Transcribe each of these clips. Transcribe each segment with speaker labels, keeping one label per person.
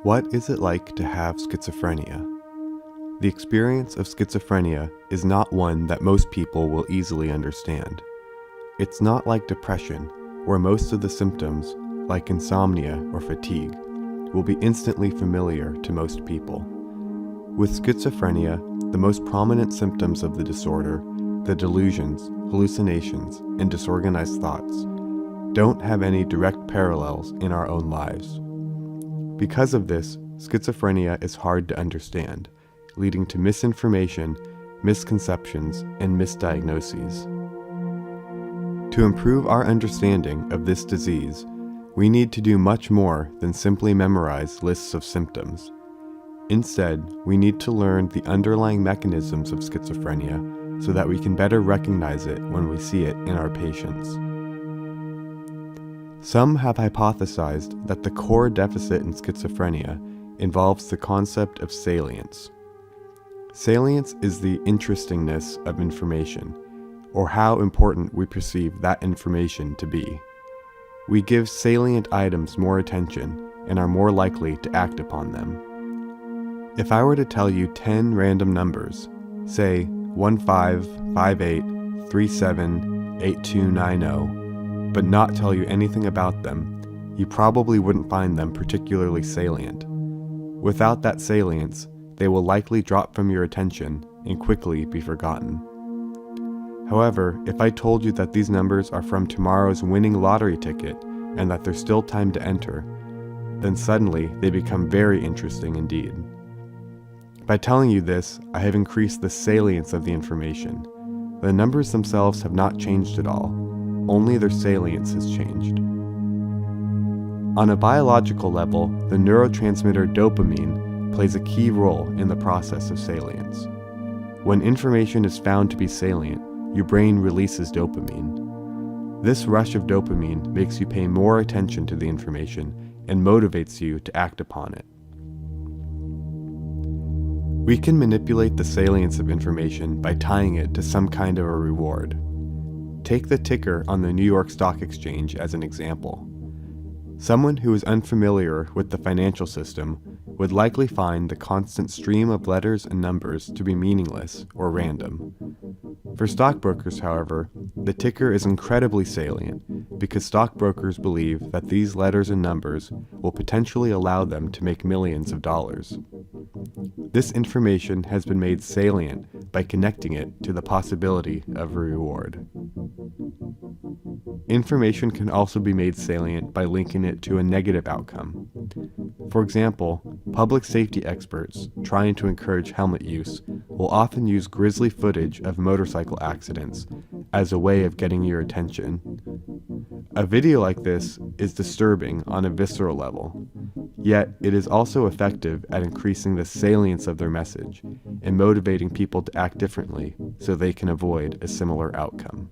Speaker 1: What is it like to have schizophrenia? The experience of schizophrenia is not one that most people will easily understand. It's not like depression, where most of the symptoms, like insomnia or fatigue, will be instantly familiar to most people. With schizophrenia, the most prominent symptoms of the disorder, the delusions, hallucinations, and disorganized thoughts, don't have any direct parallels in our own lives. Because of this, schizophrenia is hard to understand, leading to misinformation, misconceptions, and misdiagnoses. To improve our understanding of this disease, we need to do much more than simply memorize lists of symptoms. Instead, we need to learn the underlying mechanisms of schizophrenia so that we can better recognize it when we see it in our patients. Some have hypothesized that the core deficit in schizophrenia involves the concept of salience. Salience is the interestingness of information, or how important we perceive that information to be. We give salient items more attention and are more likely to act upon them. If I were to tell you 10 random numbers, say 1558378290, but not tell you anything about them, you probably wouldn't find them particularly salient. Without that salience, they will likely drop from your attention and quickly be forgotten. However, if I told you that these numbers are from tomorrow's winning lottery ticket and that there's still time to enter, then suddenly they become very interesting indeed. By telling you this, I have increased the salience of the information. The numbers themselves have not changed at all. Only their salience has changed. On a biological level, the neurotransmitter dopamine plays a key role in the process of salience. When information is found to be salient, your brain releases dopamine. This rush of dopamine makes you pay more attention to the information and motivates you to act upon it. We can manipulate the salience of information by tying it to some kind of a reward. Take the ticker on the New York Stock Exchange as an example. Someone who is unfamiliar with the financial system would likely find the constant stream of letters and numbers to be meaningless or random. For stockbrokers, however, the ticker is incredibly salient because stockbrokers believe that these letters and numbers will potentially allow them to make millions of dollars. This information has been made salient by connecting it to the possibility of a reward. Information can also be made salient by linking it to a negative outcome. For example, public safety experts trying to encourage helmet use will often use grisly footage of motorcycle accidents as a way of getting your attention. A video like this is disturbing on a visceral level, yet it is also effective at increasing the salience of their message and motivating people to act differently so they can avoid a similar outcome.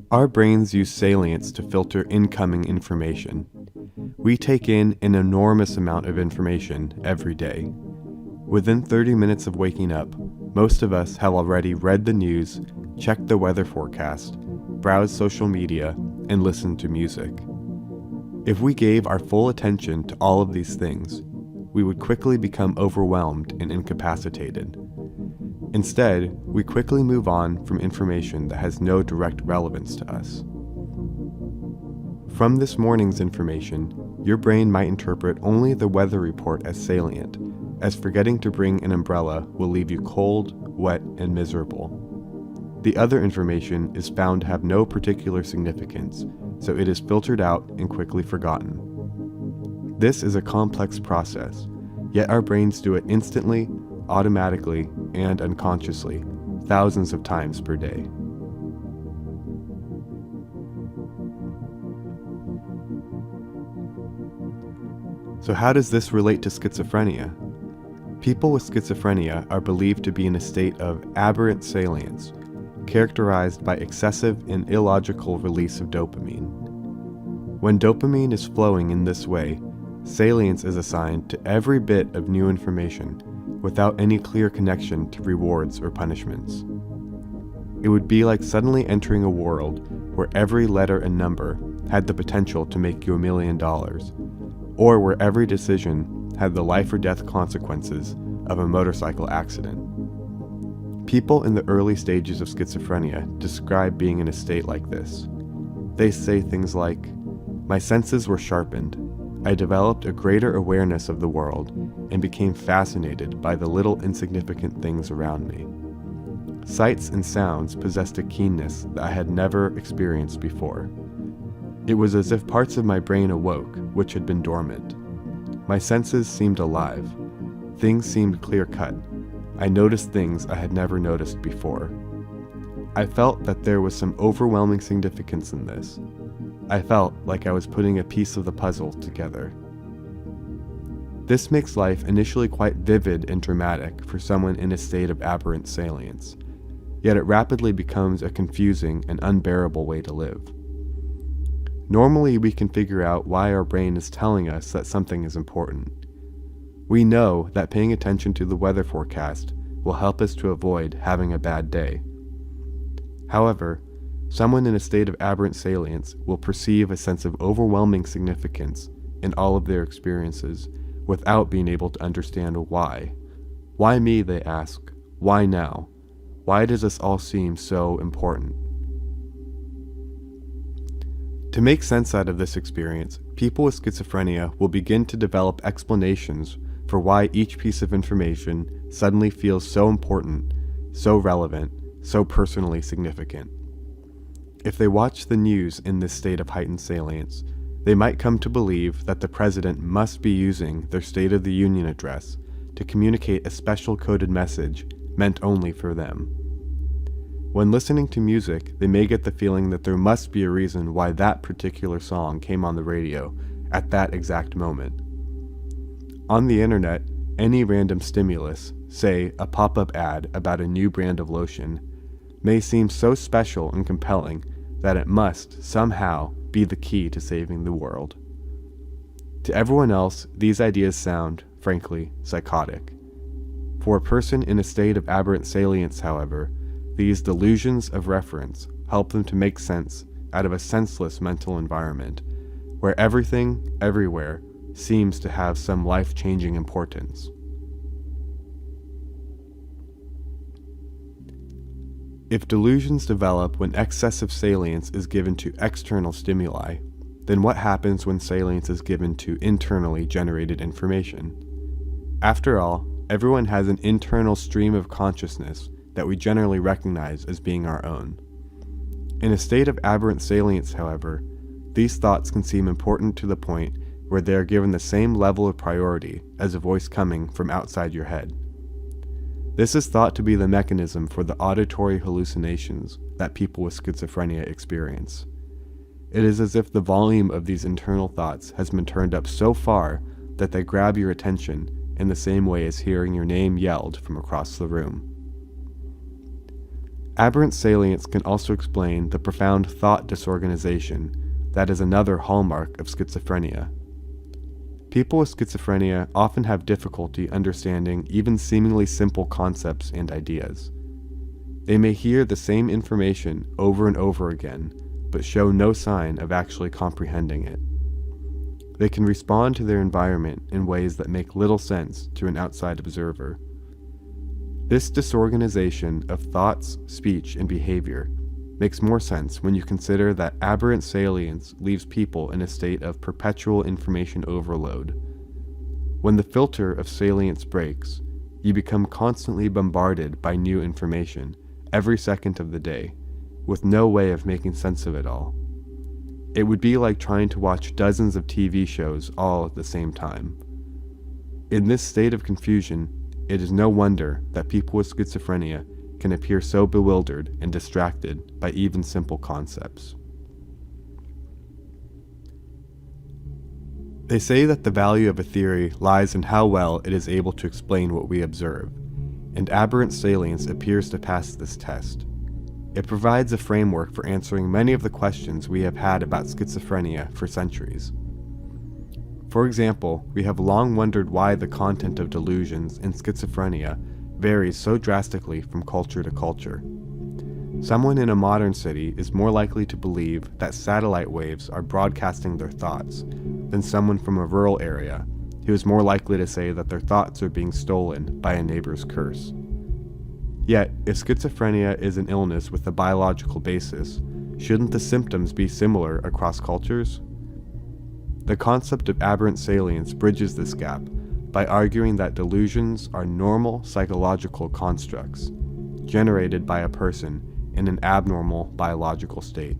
Speaker 1: Our brains use salience to filter incoming information. We take in an enormous amount of information every day. Within 30 minutes of waking up, most of us have already read the news, checked the weather forecast, browsed social media, and listened to music. If we gave our full attention to all of these things, we would quickly become overwhelmed and incapacitated. Instead, we quickly move on from information that has no direct relevance to us. From this morning's information, your brain might interpret only the weather report as salient, as forgetting to bring an umbrella will leave you cold, wet, and miserable. The other information is found to have no particular significance, so it is filtered out and quickly forgotten. This is a complex process, yet our brains do it instantly, automatically, and unconsciously, thousands of times per day. So how does this relate to schizophrenia? People with schizophrenia are believed to be in a state of aberrant salience, characterized by excessive and illogical release of dopamine. When dopamine is flowing in this way, salience is assigned to every bit of new information without any clear connection to rewards or punishments. It would be like suddenly entering a world where every letter and number had the potential to make you $1 million, or where every decision had the life or death consequences of a motorcycle accident. People in the early stages of schizophrenia describe being in a state like this. They say things like, "My senses were sharpened. I developed a greater awareness of the world and became fascinated by the little insignificant things around me. Sights and sounds possessed a keenness that I had never experienced before. It was as if parts of my brain awoke, which had been dormant. My senses seemed alive. Things seemed clear-cut. I noticed things I had never noticed before. I felt that there was some overwhelming significance in this. I felt like I was putting a piece of the puzzle together." This makes life initially quite vivid and dramatic for someone in a state of aberrant salience, yet it rapidly becomes a confusing and unbearable way to live. Normally, we can figure out why our brain is telling us that something is important. We know that paying attention to the weather forecast will help us to avoid having a bad day. However, someone in a state of aberrant salience will perceive a sense of overwhelming significance in all of their experiences without being able to understand why. Why me, they ask. Why now? Why does this all seem so important? To make sense out of this experience, people with schizophrenia will begin to develop explanations for why each piece of information suddenly feels so important, so relevant, so personally significant. If they watch the news in this state of heightened salience, they might come to believe that the president must be using their State of the Union address to communicate a special coded message meant only for them. When listening to music, they may get the feeling that there must be a reason why that particular song came on the radio at that exact moment. On the internet, any random stimulus, say a pop-up ad about a new brand of lotion, may seem so special and compelling that it must, somehow, be the key to saving the world. To everyone else, these ideas sound, frankly, psychotic. For a person in a state of aberrant salience, however, these delusions of reference help them to make sense out of a senseless mental environment, where everything, everywhere, seems to have some life-changing importance. If delusions develop when excessive salience is given to external stimuli, then what happens when salience is given to internally generated information? After all, everyone has an internal stream of consciousness that we generally recognize as being our own. In a state of aberrant salience, however, these thoughts can seem important to the point where they are given the same level of priority as a voice coming from outside your head. This is thought to be the mechanism for the auditory hallucinations that people with schizophrenia experience. It is as if the volume of these internal thoughts has been turned up so far that they grab your attention in the same way as hearing your name yelled from across the room. Aberrant salience can also explain the profound thought disorganization that is another hallmark of schizophrenia. People with schizophrenia often have difficulty understanding even seemingly simple concepts and ideas. They may hear the same information over and over again, but show no sign of actually comprehending it. They can respond to their environment in ways that make little sense to an outside observer. This disorganization of thoughts, speech, and behavior makes more sense when you consider that aberrant salience leaves people in a state of perpetual information overload. When the filter of salience breaks, you become constantly bombarded by new information every second of the day, with no way of making sense of it all. It would be like trying to watch dozens of TV shows all at the same time. In this state of confusion, it is no wonder that people with schizophrenia can appear so bewildered and distracted by even simple concepts. They say that the value of a theory lies in how well it is able to explain what we observe, and aberrant salience appears to pass this test. It provides a framework for answering many of the questions we have had about schizophrenia for centuries. For example, we have long wondered why the content of delusions in schizophrenia varies so drastically from culture to culture. Someone in a modern city is more likely to believe that satellite waves are broadcasting their thoughts than someone from a rural area who is more likely to say that their thoughts are being stolen by a neighbor's curse. Yet, if schizophrenia is an illness with a biological basis, shouldn't the symptoms be similar across cultures? The concept of aberrant salience bridges this gap by arguing that delusions are normal psychological constructs generated by a person in an abnormal biological state.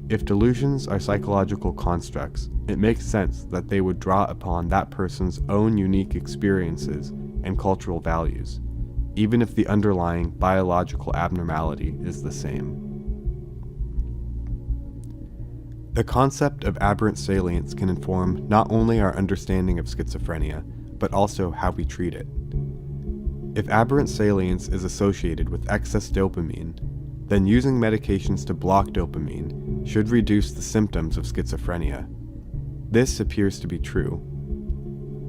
Speaker 1: If delusions are psychological constructs, it makes sense that they would draw upon that person's own unique experiences and cultural values, even if the underlying biological abnormality is the same. The concept of aberrant salience can inform not only our understanding of schizophrenia, but also how we treat it. If aberrant salience is associated with excess dopamine, then using medications to block dopamine should reduce the symptoms of schizophrenia. This appears to be true.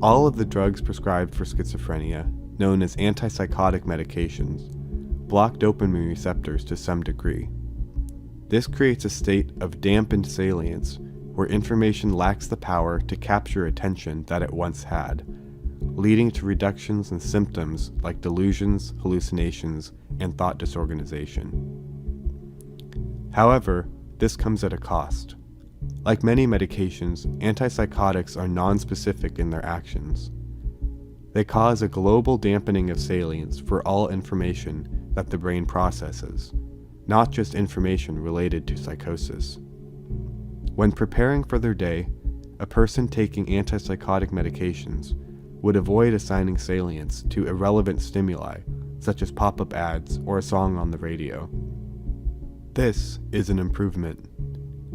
Speaker 1: All of the drugs prescribed for schizophrenia, known as antipsychotic medications, block dopamine receptors to some degree. This creates a state of dampened salience where information lacks the power to capture attention that it once had, leading to reductions in symptoms like delusions, hallucinations, and thought disorganization. However, this comes at a cost. Like many medications, antipsychotics are nonspecific in their actions. They cause a global dampening of salience for all information that the brain processes, not just information related to psychosis. When preparing for their day, a person taking antipsychotic medications would avoid assigning salience to irrelevant stimuli, such as pop-up ads or a song on the radio. This is an improvement.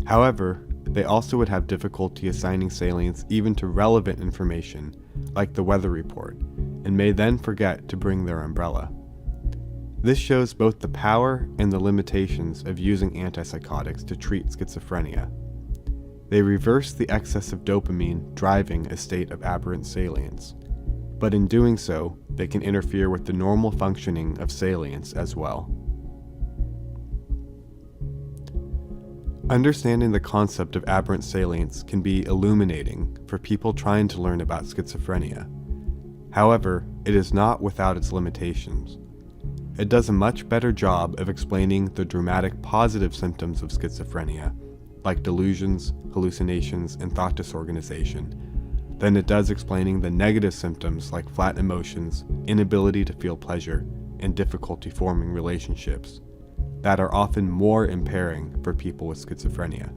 Speaker 1: However, they also would have difficulty assigning salience even to relevant information, like the weather report, and may then forget to bring their umbrella. This shows both the power and the limitations of using antipsychotics to treat schizophrenia. They reverse the excess of dopamine driving a state of aberrant salience, but in doing so, they can interfere with the normal functioning of salience as well. Understanding the concept of aberrant salience can be illuminating for people trying to learn about schizophrenia. However, it is not without its limitations. It does a much better job of explaining the dramatic positive symptoms of schizophrenia, like delusions, hallucinations, and thought disorganization, than it does explaining the negative symptoms like flat emotions, inability to feel pleasure, and difficulty forming relationships that are often more impairing for people with schizophrenia.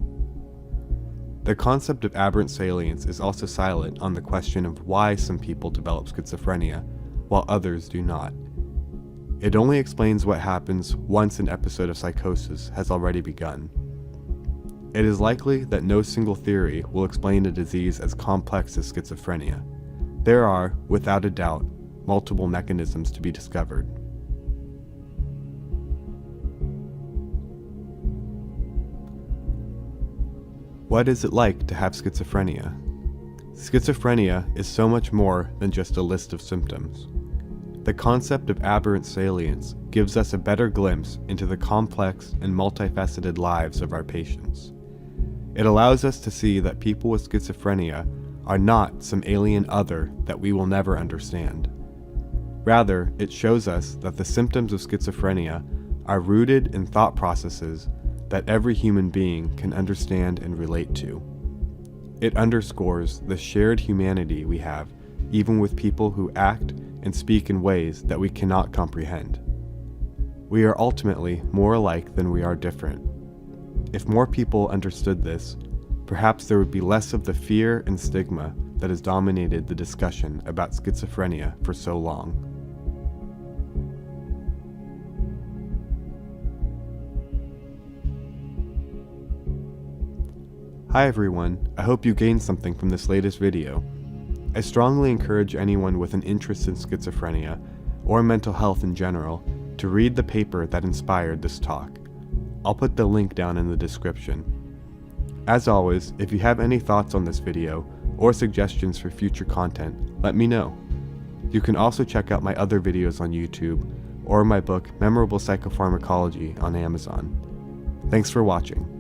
Speaker 1: The concept of aberrant salience is also silent on the question of why some people develop schizophrenia, while others do not. It only explains what happens once an episode of psychosis has already begun. It is likely that no single theory will explain a disease as complex as schizophrenia. There are, without a doubt, multiple mechanisms to be discovered. What is it like to have schizophrenia? Schizophrenia is so much more than just a list of symptoms. The concept of aberrant salience gives us a better glimpse into the complex and multifaceted lives of our patients. It allows us to see that people with schizophrenia are not some alien other that we will never understand. Rather, it shows us that the symptoms of schizophrenia are rooted in thought processes that every human being can understand and relate to. It underscores the shared humanity we have even with people who act and speak in ways that we cannot comprehend. We are ultimately more alike than we are different. If more people understood this, perhaps there would be less of the fear and stigma that has dominated the discussion about schizophrenia for so long. Hi everyone, I hope you gained something from this latest video. I strongly encourage anyone with an interest in schizophrenia, or mental health in general, to read the paper that inspired this talk. I'll put the link down in the description. As always, if you have any thoughts on this video, or suggestions for future content, let me know. You can also check out my other videos on YouTube, or my book Memorable Psychopharmacology on Amazon. Thanks for watching.